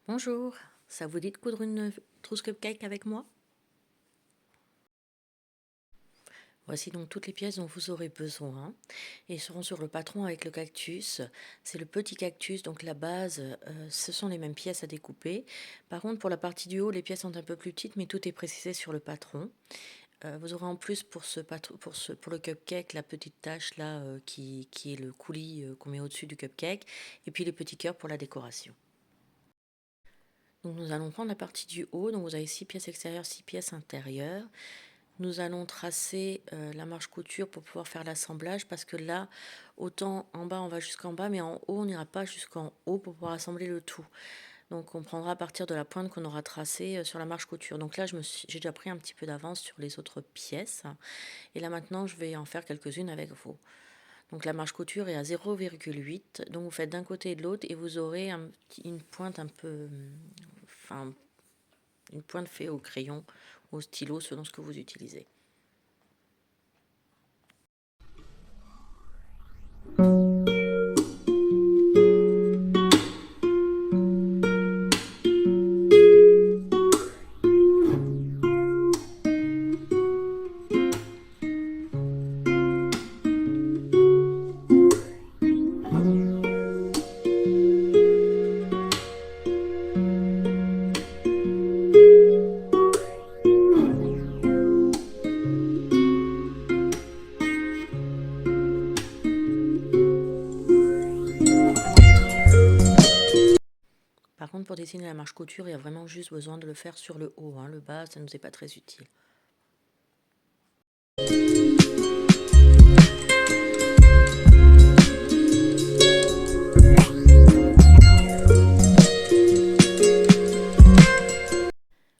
Bonjour, ça vous dit de coudre une trousse cupcake avec moi? Voici donc toutes les pièces dont vous aurez besoin et ils seront sur le patron avec le cactus. C'est le petit cactus, donc la base, ce sont les mêmes pièces à découper. Par contre, pour la partie du haut, les pièces sont un peu plus petites, mais tout est précisé sur le patron. Vous aurez en plus pour le cupcake la petite tache là qui est le coulis qu'on met au-dessus du cupcake et puis les petits cœurs pour la décoration. Donc nous allons prendre la partie du haut, donc vous avez 6 pièces extérieures, 6 pièces intérieures. Nous allons tracer la marche couture pour pouvoir faire l'assemblage parce que là, autant en bas on va jusqu'en bas, mais en haut on n'ira pas jusqu'en haut pour pouvoir assembler le tout. Donc on prendra à partir de la pointe qu'on aura tracée sur la marche couture. Donc là j'ai déjà pris un petit peu d'avance sur les autres pièces. Et là maintenant je vais en faire quelques-unes avec vous. Donc la marche couture est à 0,8. Donc vous faites d'un côté et de l'autre et vous aurez une pointe un peu... Enfin, une pointe faite au crayon, au stylo, selon ce que vous utilisez. Par contre, pour dessiner la marche couture, il y a vraiment juste besoin de le faire sur le haut. Le bas, ça ne nous est pas très utile.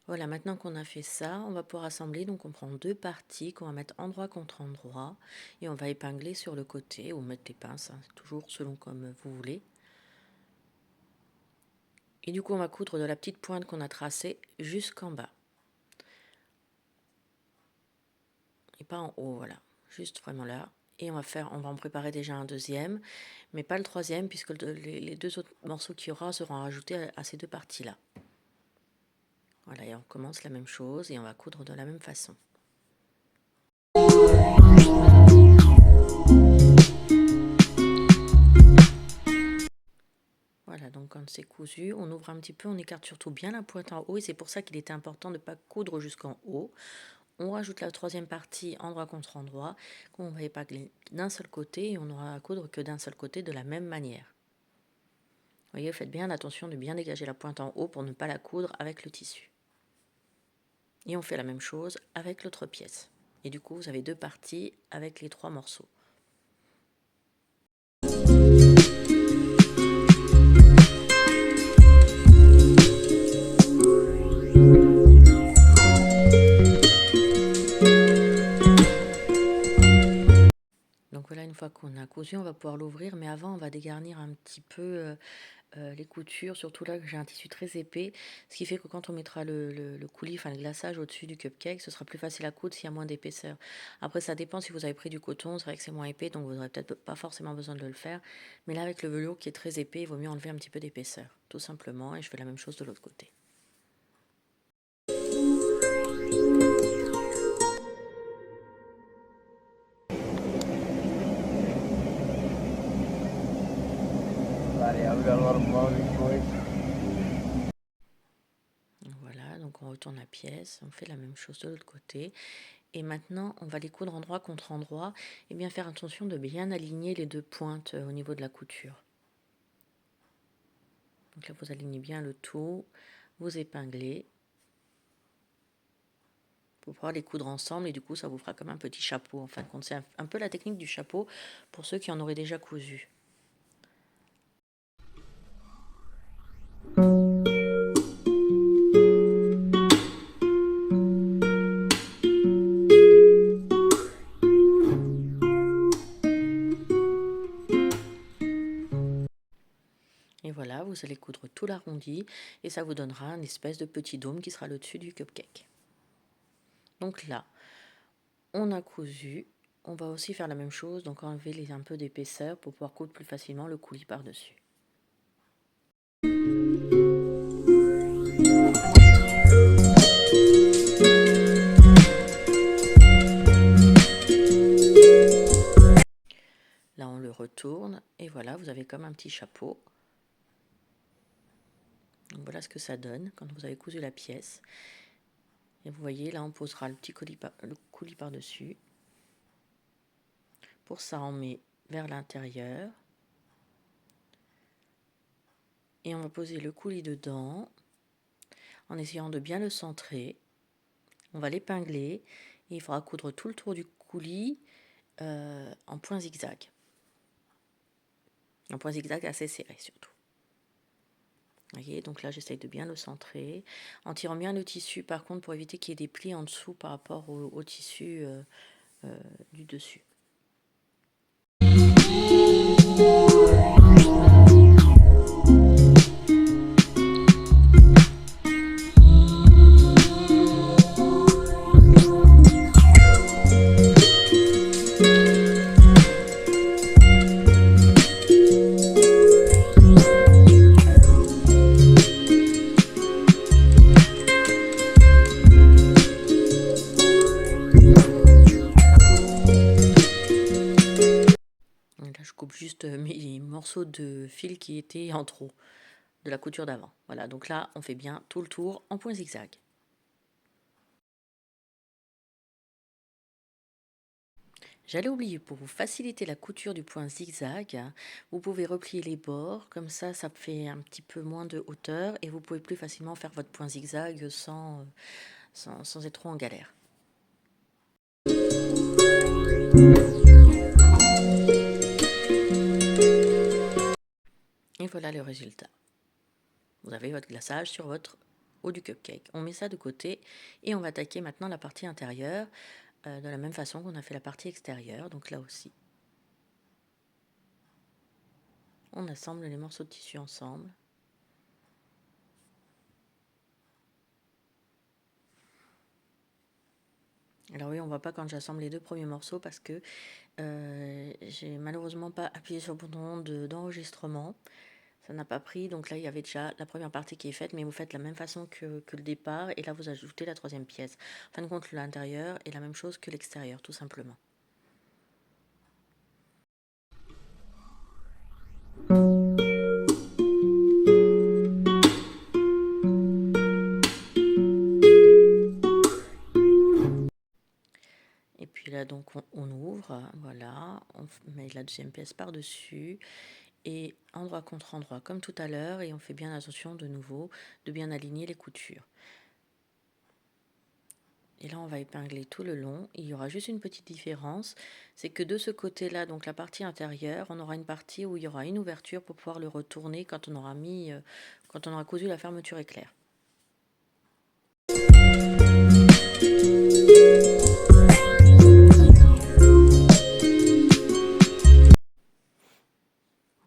Voilà, maintenant qu'on a fait ça, on va pouvoir assembler. Donc on prend deux parties qu'on va mettre endroit contre endroit et on va épingler sur le côté ou mettre les pinces, toujours selon comme vous voulez. Et du coup, on va coudre de la petite pointe qu'on a tracée jusqu'en bas. Et pas en haut, voilà. Juste vraiment là. Et on va en préparer déjà un deuxième, mais pas le troisième, puisque les deux autres morceaux qu'il y aura seront rajoutés à ces deux parties-là. Voilà, et on commence la même chose et on va coudre de la même façon. Voilà, donc quand c'est cousu, on ouvre un petit peu, on écarte surtout bien la pointe en haut et c'est pour ça qu'il était important de ne pas coudre jusqu'en haut. On rajoute la troisième partie endroit contre endroit, qu'on va épingler d'un seul côté et on n'aura à coudre que d'un seul côté de la même manière. Vous voyez, faites bien attention de bien dégager la pointe en haut pour ne pas la coudre avec le tissu. Et on fait la même chose avec l'autre pièce. Et du coup, vous avez deux parties avec les trois morceaux. Donc voilà, une fois qu'on a cousu, on va pouvoir l'ouvrir, mais avant, on va dégarnir un petit peu les coutures, surtout là que j'ai un tissu très épais, ce qui fait que quand on mettra le coulis, enfin le glaçage au-dessus du cupcake, ce sera plus facile à coudre s'il y a moins d'épaisseur. Après, ça dépend si vous avez pris du coton, c'est vrai que c'est moins épais, donc vous n'aurez peut-être pas forcément besoin de le faire, mais là avec le velours qui est très épais, il vaut mieux enlever un petit peu d'épaisseur, tout simplement, et je fais la même chose de l'autre côté. Voilà, donc on retourne la pièce, on fait la même chose de l'autre côté. Et maintenant, on va les coudre endroit contre endroit et bien faire attention de bien aligner les deux pointes au niveau de la couture. Donc là, vous alignez bien le tout, vous épinglez pour pouvoir les coudre ensemble et du coup, ça vous fera comme un petit chapeau. En fin de compte, c'est un peu la technique du chapeau pour ceux qui en auraient déjà cousu. Et voilà, vous allez coudre tout l'arrondi et ça vous donnera une espèce de petit dôme qui sera le dessus du cupcake. Donc là, on a cousu. On va aussi faire la même chose, donc enlever un peu d'épaisseur pour pouvoir coudre plus facilement le coulis par-dessus. retourne et voilà, vous avez comme un petit chapeau. Donc voilà ce que ça donne quand vous avez cousu la pièce. Et vous voyez, là on posera le petit coulis par-dessus. Pour ça, on met vers l'intérieur. Et on va poser le coulis dedans en essayant de bien le centrer. On va l'épingler et il faudra coudre tout le tour du coulis en point zigzag. Un point zigzag assez serré surtout. Vous voyez, donc là j'essaye de bien le centrer. En tirant bien le tissu par contre pour éviter qu'il y ait des plis en dessous par rapport au tissu du dessus. Là, je coupe juste mes morceaux de fil qui étaient en trop de la couture d'avant. Voilà, donc là, on fait bien tout le tour en point zigzag. J'allais oublier, pour vous faciliter la couture du point zigzag, vous pouvez replier les bords, comme ça fait un petit peu moins de hauteur et vous pouvez plus facilement faire votre point zigzag sans être trop en galère. Et voilà le résultat. Vous avez votre glaçage sur votre haut du cupcake. On met ça de côté et on va attaquer maintenant la partie intérieure de la même façon qu'on a fait la partie extérieure. Donc là aussi, on assemble les morceaux de tissu ensemble. Alors oui, on voit pas quand j'assemble les deux premiers morceaux parce que j'ai malheureusement pas appuyé sur le bouton d'enregistrement. Ça n'a pas pris, donc là il y avait déjà la première partie qui est faite, mais vous faites la même façon que le départ, et là vous ajoutez la troisième pièce. En fin de compte, l'intérieur est la même chose que l'extérieur, tout simplement. Et puis là donc on ouvre, voilà, on met la deuxième pièce par-dessus, et endroit contre endroit comme tout à l'heure, et on fait bien attention de nouveau de bien aligner les coutures. Et là, on va épingler tout le long. Il y aura juste une petite différence, c'est que de ce côté-là, donc la partie intérieure, on aura une partie où il y aura une ouverture pour pouvoir le retourner quand on aura quand on aura cousu la fermeture éclair.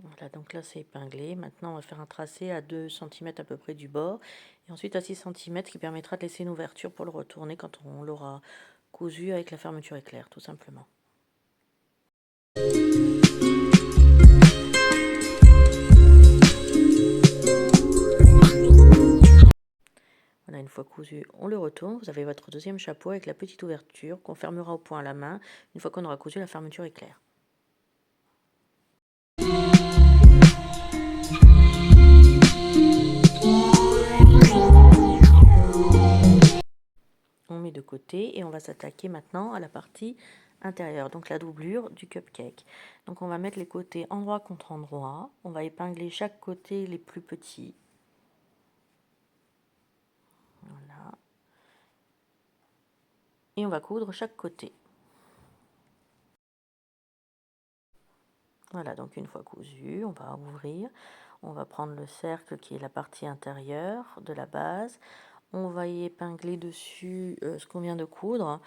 Voilà, donc là c'est épinglé. Maintenant, on va faire un tracé à 2 cm à peu près du bord, et ensuite à 6 cm qui permettra de laisser une ouverture pour le retourner quand on l'aura cousu avec la fermeture éclair, tout simplement. Voilà, une fois cousu, on le retourne. Vous avez votre deuxième chapeau avec la petite ouverture qu'on fermera au point à la main une fois qu'on aura cousu la fermeture éclair. On met de côté et on va s'attaquer maintenant à la partie intérieure, donc la doublure du cupcake. Donc on va mettre les côtés endroit contre endroit. On va épingler chaque côté les plus petits. Voilà. Et on va coudre chaque côté. Voilà, donc une fois cousu, on va ouvrir. On va prendre le cercle qui est la partie intérieure de la base. On va y épingler dessus ce qu'on vient de coudre.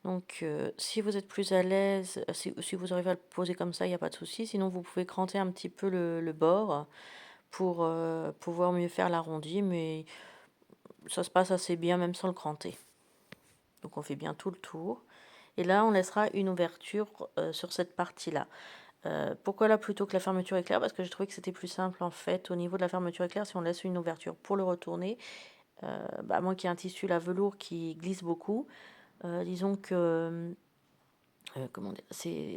Donc si vous êtes plus à l'aise, si vous arrivez à le poser comme ça, il n'y a pas de souci. Sinon vous pouvez cranter un petit peu le bord pour pouvoir mieux faire l'arrondi, mais ça se passe assez bien même sans le cranter. Donc on fait bien tout le tour. Et là on laissera une ouverture sur cette partie-là. Pourquoi là plutôt que la fermeture éclair? Parce que j'ai trouvé que c'était plus simple en fait au niveau de la fermeture éclair. Si on laisse une ouverture pour le retourner, moi qui ai un tissu la velours qui glisse beaucoup, disons que comment dire?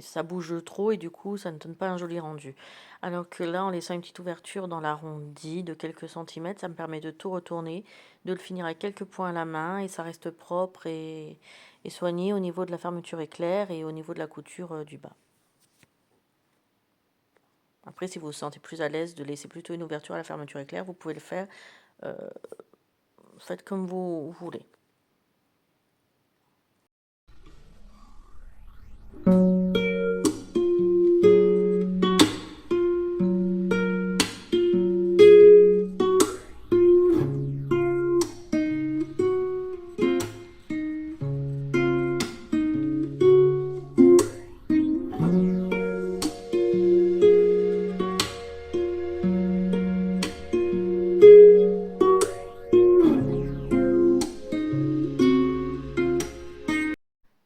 Ça bouge trop et du coup, ça ne donne pas un joli rendu. Alors que là, en laissant une petite ouverture dans l'arrondi de quelques centimètres, ça me permet de tout retourner, de le finir avec quelques points à la main et ça reste propre et soigné au niveau de la fermeture éclair et au niveau de la couture, du bas. Après, si vous vous sentez plus à l'aise de laisser plutôt une ouverture à la fermeture éclair, vous pouvez le faire, heu, faites comme vous voulez.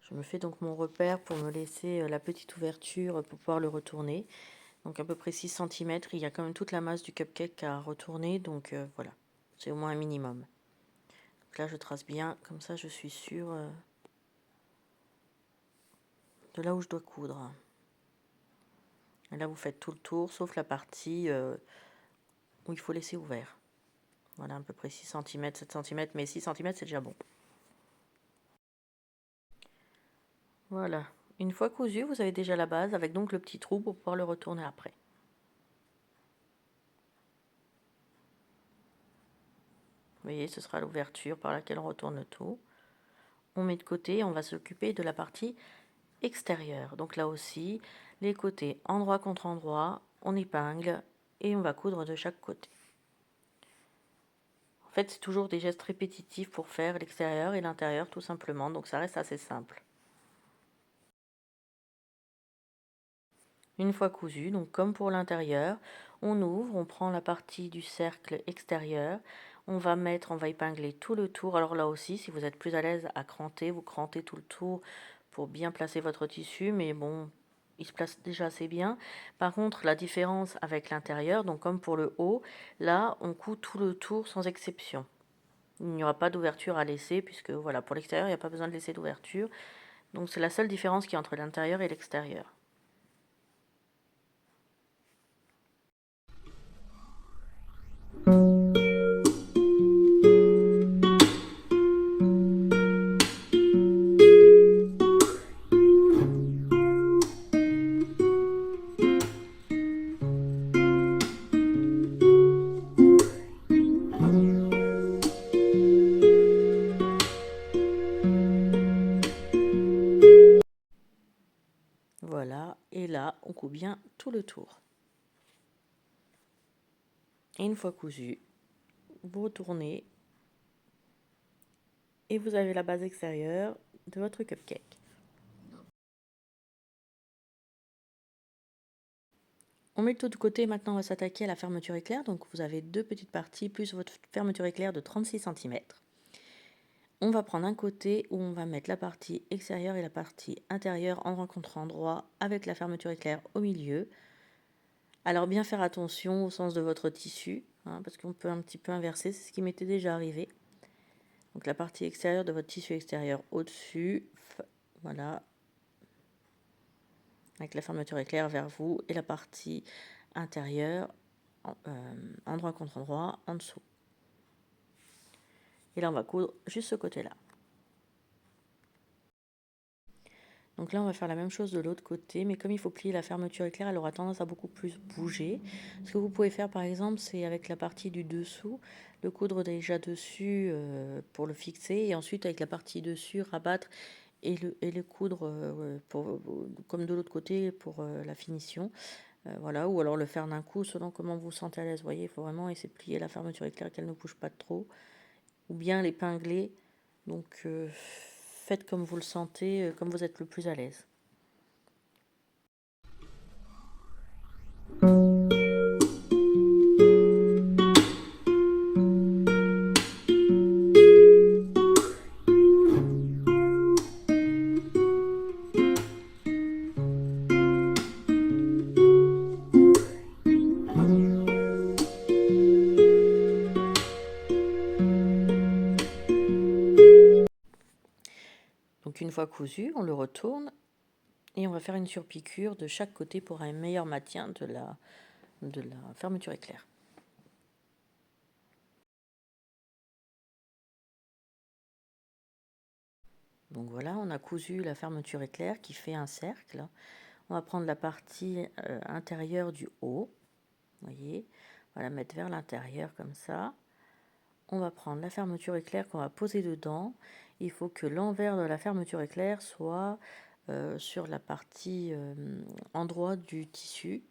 Je me fais donc mon repère pour me laisser, la petite ouverture pour pouvoir le retourner. Donc à peu près 6 centimètres. Il y a quand même toute la masse du cupcake à retourner, donc voilà, c'est au moins un minimum. Donc là, je trace bien, comme ça je suis sûre de là où je dois coudre. Et là, vous faites tout le tour, sauf la partie où il faut laisser ouvert. Voilà, à peu près 6 cm, 7 cm, mais 6 cm, c'est déjà bon. Voilà, une fois cousu, vous avez déjà la base, avec donc le petit trou pour pouvoir le retourner après. Vous voyez, ce sera l'ouverture par laquelle on retourne tout. On met de côté, on va s'occuper de la partie extérieure. Donc là aussi, les côtés endroit contre endroit, on épingle et on va coudre de chaque côté. En fait, c'est toujours des gestes répétitifs pour faire l'extérieur et l'intérieur tout simplement, donc ça reste assez simple. Une fois cousu, donc comme pour l'intérieur, on ouvre, on prend la partie du cercle extérieur, on va épingler tout le tour. Alors là aussi, si vous êtes plus à l'aise à cranter, vous crantez tout le tour pour bien placer votre tissu, mais bon, il se place déjà assez bien. Par contre, la différence avec l'intérieur, donc comme pour le haut, là, on coud tout le tour sans exception. Il n'y aura pas d'ouverture à laisser, puisque voilà, pour l'extérieur, il n'y a pas besoin de laisser d'ouverture. Donc c'est la seule différence qui est entre l'intérieur et l'extérieur. Voilà, et là, on coud bien tout le tour. Et une fois cousu, vous retournez et vous avez la base extérieure de votre cupcake. On met le tout de côté, maintenant on va s'attaquer à la fermeture éclair. Donc vous avez deux petites parties plus votre fermeture éclair de 36 cm. On va prendre un côté où on va mettre la partie extérieure et la partie intérieure endroit contre endroit avec la fermeture éclair au milieu. Alors bien faire attention au sens de votre tissu, hein, parce qu'on peut un petit peu inverser, c'est ce qui m'était déjà arrivé. Donc la partie extérieure de votre tissu extérieur au-dessus, voilà, avec la fermeture éclair vers vous, et la partie intérieure, endroit contre endroit, en dessous. Et là, on va coudre juste ce côté-là. Donc là, on va faire la même chose de l'autre côté, mais comme il faut plier la fermeture éclair, elle aura tendance à beaucoup plus bouger. Ce que vous pouvez faire, par exemple, c'est avec la partie du dessous, le coudre déjà dessus pour le fixer, et ensuite avec la partie dessus, rabattre et le coudre comme de l'autre côté pour la finition. Voilà, ou alors le faire d'un coup selon comment vous vous sentez à l'aise. Vous voyez, il faut vraiment essayer de plier la fermeture éclair, qu'elle ne bouge pas trop, ou bien l'épingler. Donc faites comme vous le sentez, comme vous êtes le plus à l'aise. Donc une fois cousu, on le retourne Et on va faire une surpiqûre de chaque côté pour un meilleur maintien de la fermeture éclair. Donc voilà, on a cousu la fermeture éclair qui fait un cercle. On va prendre la partie intérieure du haut, vous voyez, on va la mettre vers l'intérieur comme ça. On va prendre la fermeture éclair qu'on va poser dedans. Il faut que l'envers de la fermeture éclair soit sur la partie endroit du tissu.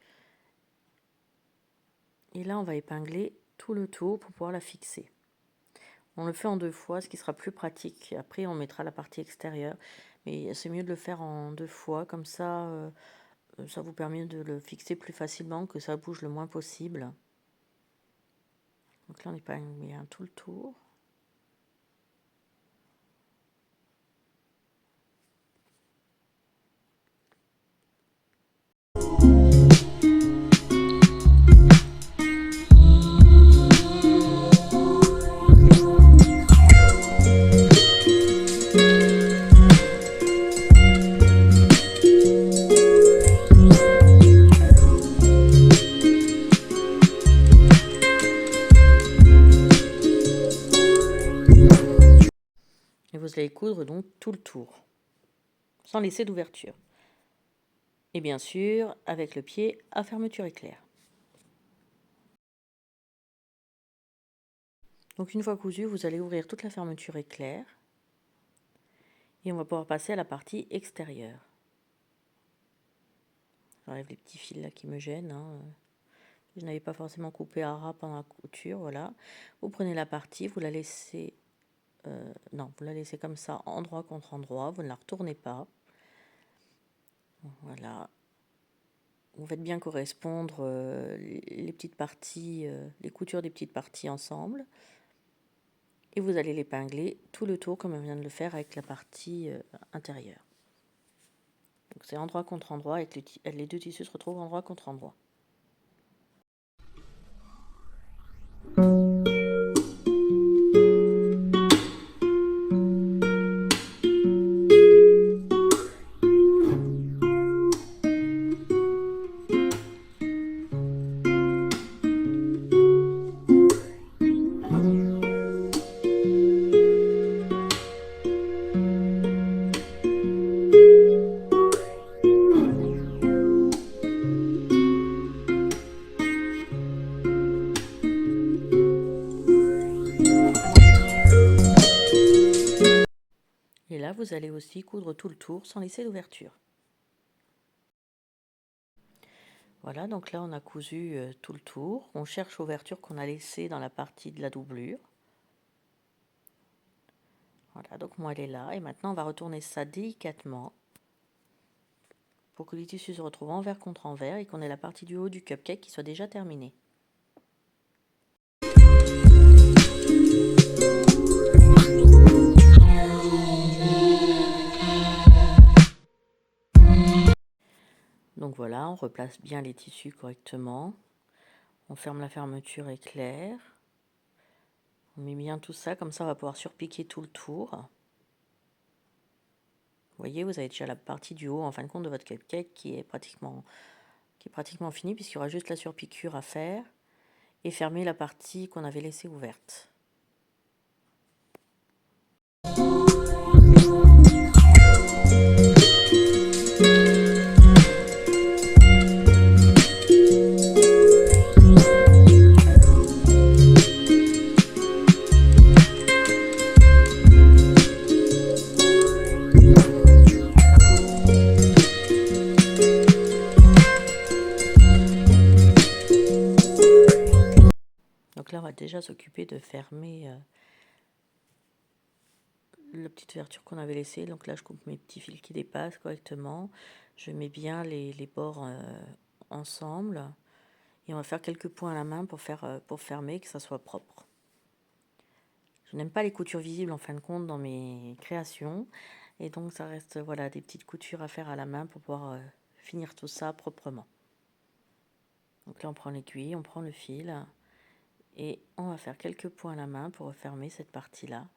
Et là, on va épingler tout le tour pour pouvoir la fixer. On le fait en 2 fois, ce qui sera plus pratique. Après, on mettra la partie extérieure. Mais c'est mieux de le faire en 2 fois, comme ça, ça vous permet de le fixer plus facilement, que ça bouge le moins possible. Donc là, on épingle bien tout le tour. Et vous allez coudre donc tout le tour, sans laisser d'ouverture. Et bien sûr, avec le pied à fermeture éclair. Donc une fois cousu, vous allez ouvrir toute la fermeture éclair. Et on va pouvoir passer à la partie extérieure. J'enlève les petits fils là qui me gênent. Je n'avais pas forcément coupé à ras pendant la couture, voilà. Vous prenez la partie, vous la laissez... non, vous la laissez comme ça, endroit contre endroit. Vous ne la retournez pas. Voilà. Vous faites bien correspondre les petites parties, les coutures des petites parties ensemble. Et vous allez l'épingler tout le tour comme on vient de le faire avec la partie intérieure. Donc c'est endroit contre endroit et les deux tissus se retrouvent endroit contre endroit. Et là, vous allez aussi coudre tout le tour sans laisser d'ouverture. Voilà, donc là, on a cousu tout le tour. On cherche l'ouverture qu'on a laissée dans la partie de la doublure. Voilà, donc moi, elle est là. Et maintenant, on va retourner ça délicatement pour que les tissus se retrouvent envers contre envers et qu'on ait la partie du haut du cupcake qui soit déjà terminée. Donc voilà, on replace bien les tissus correctement. On ferme la fermeture éclair. On met bien tout ça, comme ça on va pouvoir surpiquer tout le tour. Vous voyez, vous avez déjà la partie du haut en fin de compte de votre cupcake qui est pratiquement finie, puisqu'il y aura juste la surpiqûre à faire et fermer la partie qu'on avait laissée ouverte. Donc là, on va déjà s'occuper de fermer la petite ouverture qu'on avait laissée. Donc là, je coupe mes petits fils qui dépassent correctement. Je mets bien les bords ensemble. Et on va faire quelques points à la main pour fermer, que ça soit propre. Je n'aime pas les coutures visibles en fin de compte dans mes créations. Et donc ça reste voilà, des petites coutures à faire à la main pour pouvoir finir tout ça proprement. Donc là, on prend l'aiguille, on prend le fil. Et on va faire quelques points à la main pour refermer cette partie-là.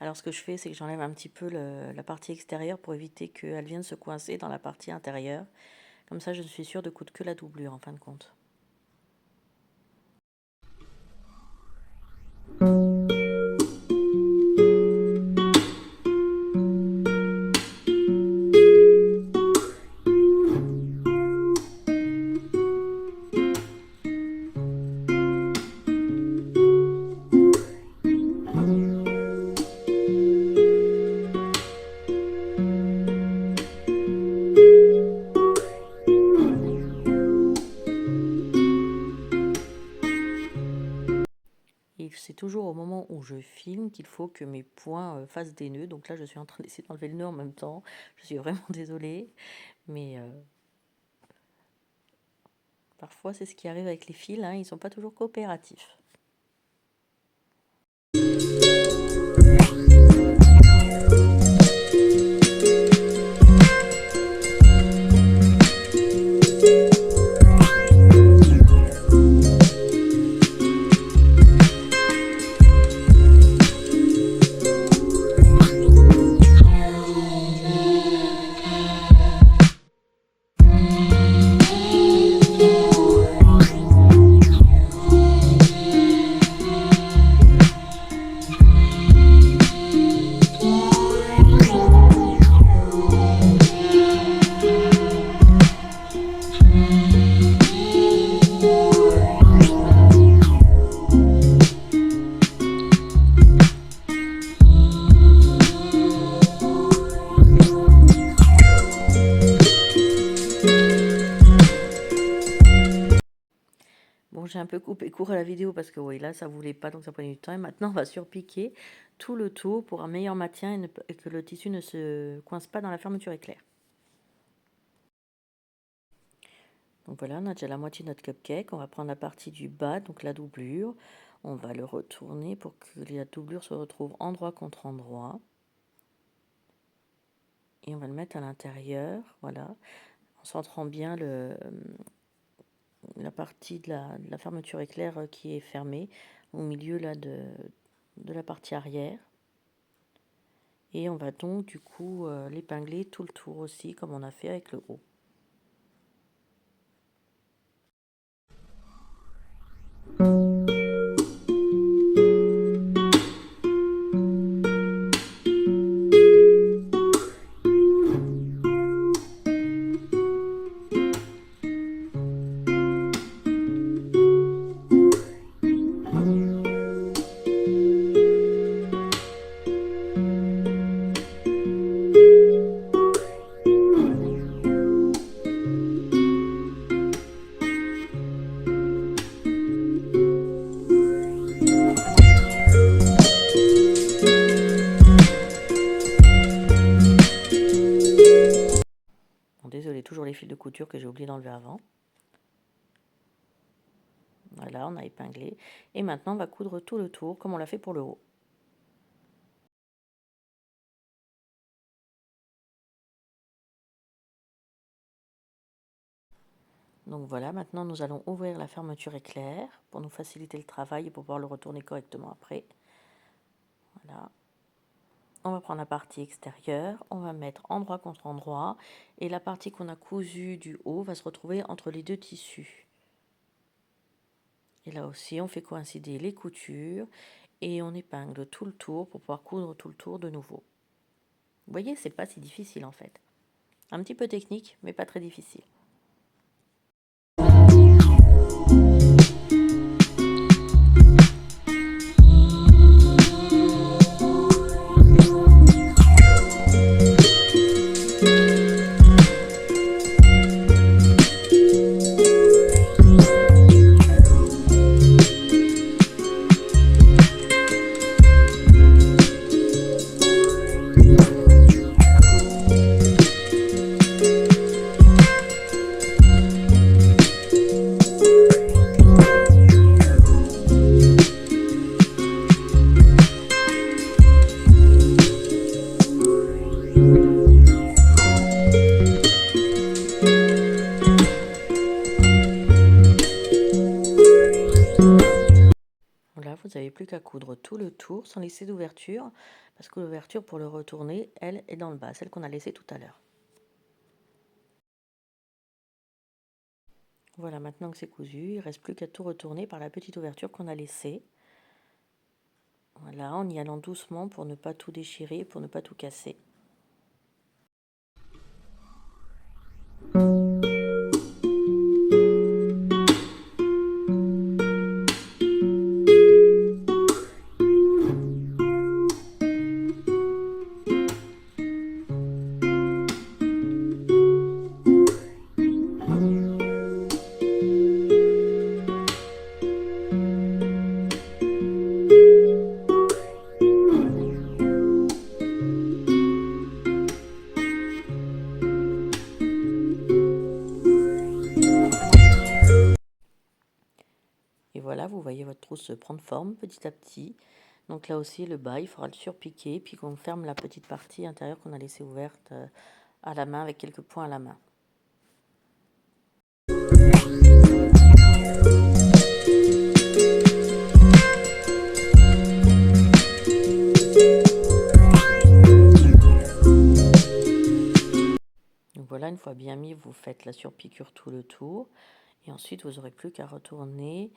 Alors ce que je fais, c'est que j'enlève un petit peu la partie extérieure pour éviter qu'elle vienne se coincer dans la partie intérieure. Comme ça, je suis sûre de coudre que la doublure en fin de compte. Et c'est toujours au moment où je filme qu'il faut que mes points fassent des nœuds. Donc là, je suis en train d'essayer d'enlever le nœud en même temps. Je suis vraiment désolée. Mais parfois, c'est ce qui arrive avec les fils. Hein, ils ne sont pas toujours coopératifs. Bon, j'ai un peu coupé court à la vidéo parce que oui, là, ça voulait pas, donc ça prenait du temps. Et maintenant, on va surpiquer tout le tour pour un meilleur maintien et que le tissu ne se coince pas dans la fermeture éclair. Donc voilà, on a déjà la moitié de notre cupcake. On va prendre la partie du bas, donc la doublure. On va le retourner pour que la doublure se retrouve endroit contre endroit. Et on va le mettre à l'intérieur, voilà, en centrant bien la partie de la fermeture éclair qui est fermée au milieu là, de la partie arrière. Et on va donc du coup l'épingler tout le tour aussi, comme on a fait avec le haut. Désolé, toujours les fils de couture que j'ai oublié d'enlever avant. Voilà, on a épinglé. Et maintenant, on va coudre tout le tour, comme on l'a fait pour le haut. Donc voilà, maintenant nous allons ouvrir la fermeture éclair pour nous faciliter le travail et pour pouvoir le retourner correctement après. Voilà. On va prendre la partie extérieure, on va mettre endroit contre endroit et la partie qu'on a cousue du haut va se retrouver entre les deux tissus. Et là aussi, on fait coïncider les coutures et on épingle tout le tour pour pouvoir coudre tout le tour de nouveau. Vous voyez, c'est pas si difficile en fait. Un petit peu technique, mais pas très difficile. qu'à coudre tout le tour sans laisser d'ouverture, parce que l'ouverture pour le retourner, elle est dans le bas, celle qu'on a laissée tout à l'heure. Voilà, maintenant que c'est cousu, il ne reste plus qu'à tout retourner par la petite ouverture qu'on a laissée. Voilà, en y allant doucement pour ne pas tout déchirer, pour ne pas tout casser. Et voilà, vous voyez votre trousse prendre forme petit à petit. Donc là aussi, le bas, il faudra le surpiquer, puis qu'on ferme la petite partie intérieure qu'on a laissée ouverte à la main, avec quelques points à la main. Donc voilà, une fois bien mis, vous faites la surpiqûre tout le tour. Et ensuite, vous n'aurez plus qu'à retourner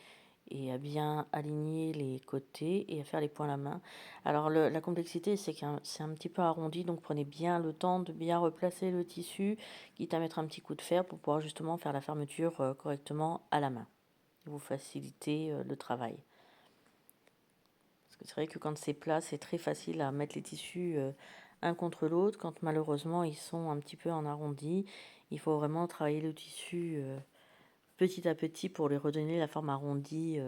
et à bien aligner les côtés et à faire les points à la main. Alors la complexité, c'est que c'est un petit peu arrondi, donc prenez bien le temps de bien replacer le tissu, quitte à mettre un petit coup de fer pour pouvoir justement faire la fermeture correctement à la main. Vous facilitez le travail. Parce que c'est vrai que quand c'est plat, c'est très facile à mettre les tissus un contre l'autre. Quand malheureusement ils sont un petit peu en arrondi, il faut vraiment travailler le tissu petit à petit pour lui redonner la forme arrondie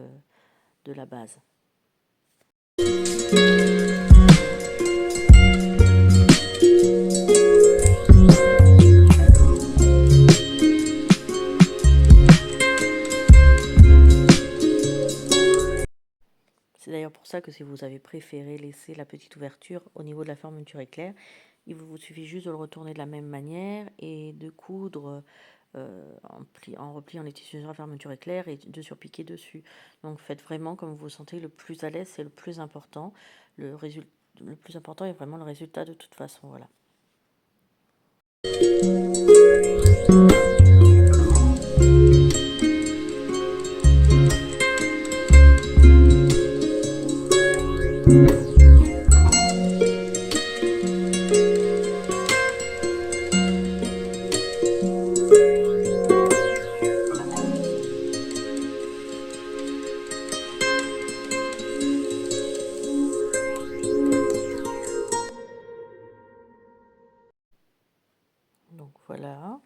de la base. C'est d'ailleurs pour ça que si vous avez préféré laisser la petite ouverture au niveau de la fermeture éclair, il vous suffit juste de le retourner de la même manière et de coudre en repliant les tissus sur la fermeture éclair et de surpiquer dessus. Donc faites vraiment comme vous vous sentez le plus à l'aise, c'est le plus important. Le plus important est vraiment le résultat de toute façon. Voilà. Donc voilà,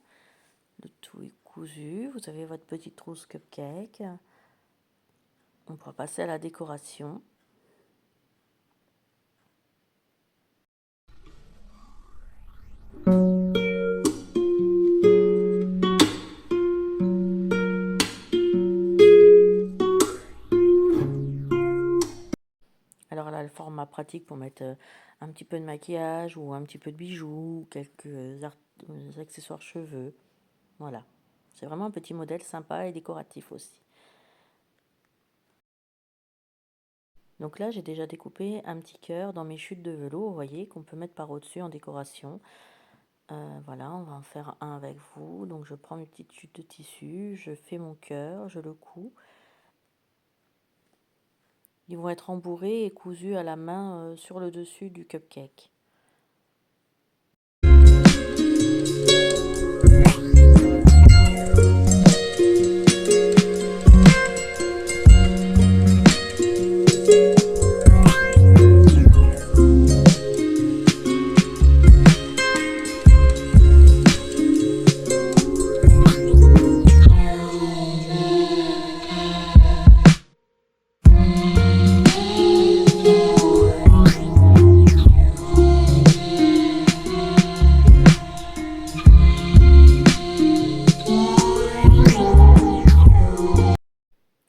le tout est cousu. Vous avez votre petite trousse cupcake. On pourra passer à la décoration. Alors là, le format pratique pour mettre un petit peu de maquillage ou un petit peu de bijoux, quelques accessoires cheveux. Voilà, c'est vraiment un petit modèle sympa et décoratif aussi. Donc là, j'ai déjà découpé un petit cœur dans mes chutes de velours, vous voyez, qu'on peut mettre par au-dessus en décoration. Voilà, on va en faire un avec vous. Donc je prends mes petites chutes de tissu, je fais mon cœur, je le couds. Ils vont être embourrés et cousus à la main sur le dessus du cupcake.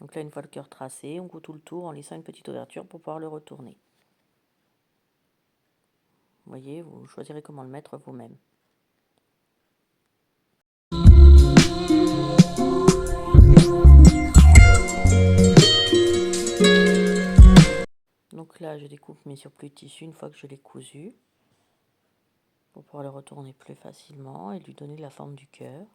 Donc là, une fois le cœur tracé, on coud tout le tour en laissant une petite ouverture pour pouvoir le retourner. Vous voyez, vous choisirez comment le mettre vous-même. Donc là, je découpe mes surplus de tissu une fois que je l'ai cousu, pour pouvoir le retourner plus facilement et lui donner la forme du cœur.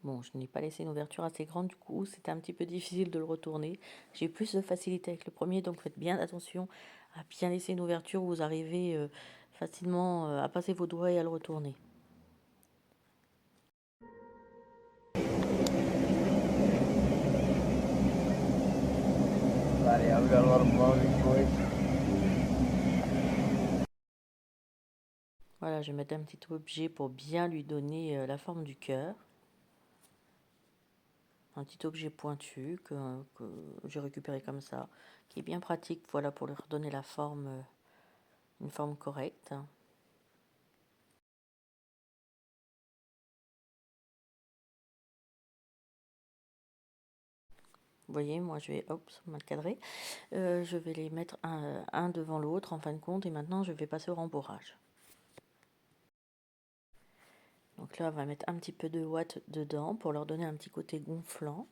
Bon, je n'ai pas laissé une ouverture assez grande, du coup, c'était un petit peu difficile de le retourner. J'ai plus de facilité avec le premier, donc faites bien attention à bien laisser une ouverture où vous arrivez facilement à passer vos doigts et à le retourner. Voilà, je vais mettre un petit objet pour bien lui donner la forme du cœur. Un petit objet pointu que j'ai récupéré comme ça, qui est bien pratique, voilà, pour lui redonner la forme, une forme correcte. Vous voyez, moi je vais, hop, mal cadré, je vais les mettre un devant l'autre en fin de compte, et maintenant je vais passer au rembourrage. Donc là, on va mettre un petit peu de ouate dedans pour leur donner un petit côté gonflant.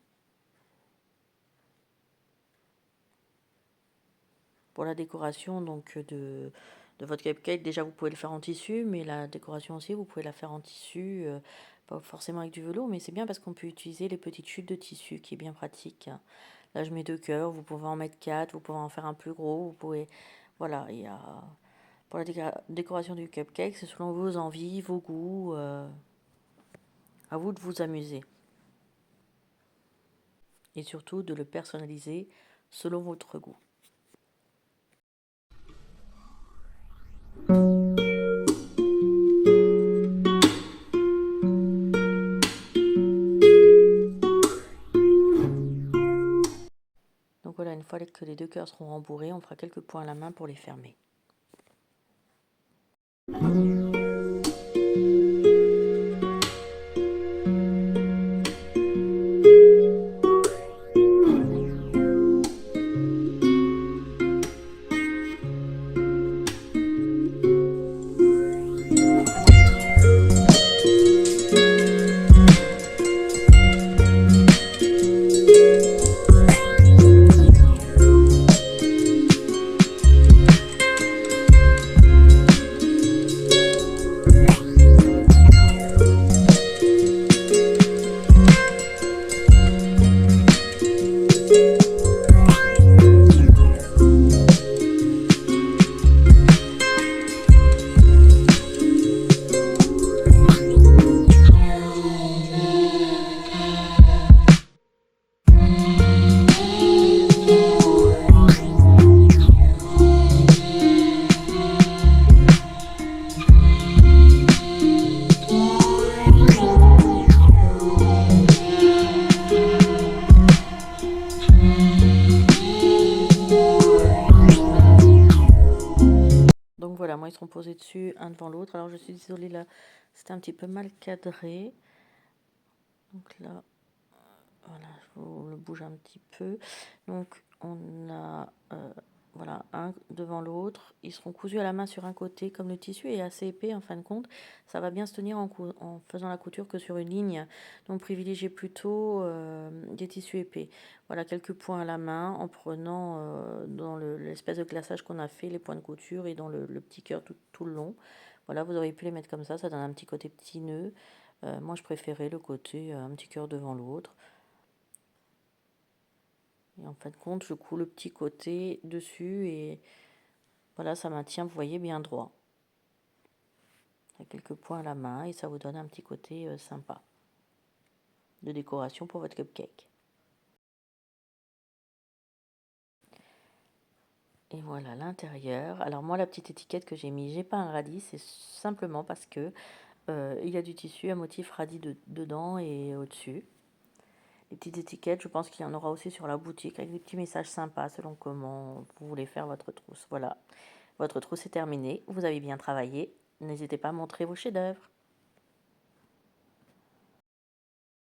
Pour la décoration donc de votre cupcake, déjà vous pouvez le faire en tissu, mais la décoration aussi, vous pouvez la faire en tissu, pas forcément avec du velours, mais c'est bien parce qu'on peut utiliser les petites chutes de tissu qui est bien pratique. Là, je mets 2 cœurs, vous pouvez en mettre 4, vous pouvez en faire un plus gros, vous pouvez... Voilà, il y a... Pour la décoration du cupcake, c'est selon vos envies, vos goûts, à vous de vous amuser. Et surtout de le personnaliser selon votre goût. Donc voilà, une fois que les 2 cœurs seront rembourrés, on fera quelques points à la main pour les fermer. Donc voilà, moi ils seront posés dessus, un devant l'autre. Alors je suis désolée là, c'était un petit peu mal cadré. Donc là, voilà, je vous le bouge un petit peu. Donc on a, voilà, un devant l'autre. Ils seront cousus à la main sur un côté, comme le tissu est assez épais en fin de compte. Ça va bien se tenir en faisant la couture que sur une ligne. Donc privilégiez plutôt des tissus épais. Voilà, quelques points à la main en prenant dans l'espèce de glaçage qu'on a fait, les points de couture et dans le petit cœur tout le long. Voilà, vous auriez pu les mettre comme ça donne un petit côté petit nœud. Moi je préférais le côté un petit cœur devant l'autre. Et en fin de compte, je coule le petit côté dessus et voilà, ça maintient, vous voyez, bien droit. Il y a quelques points à la main et ça vous donne un petit côté sympa de décoration pour votre cupcake. Et voilà l'intérieur. Alors moi, la petite étiquette que j'ai mis, j'ai pas un radis, c'est simplement parce que Il y a du tissu à motif radis dedans et au-dessus. Les petites étiquettes, je pense qu'il y en aura aussi sur la boutique avec des petits messages sympas selon comment vous voulez faire votre trousse. Voilà, votre trousse est terminée, vous avez bien travaillé. N'hésitez pas à montrer vos chefs-d'œuvre.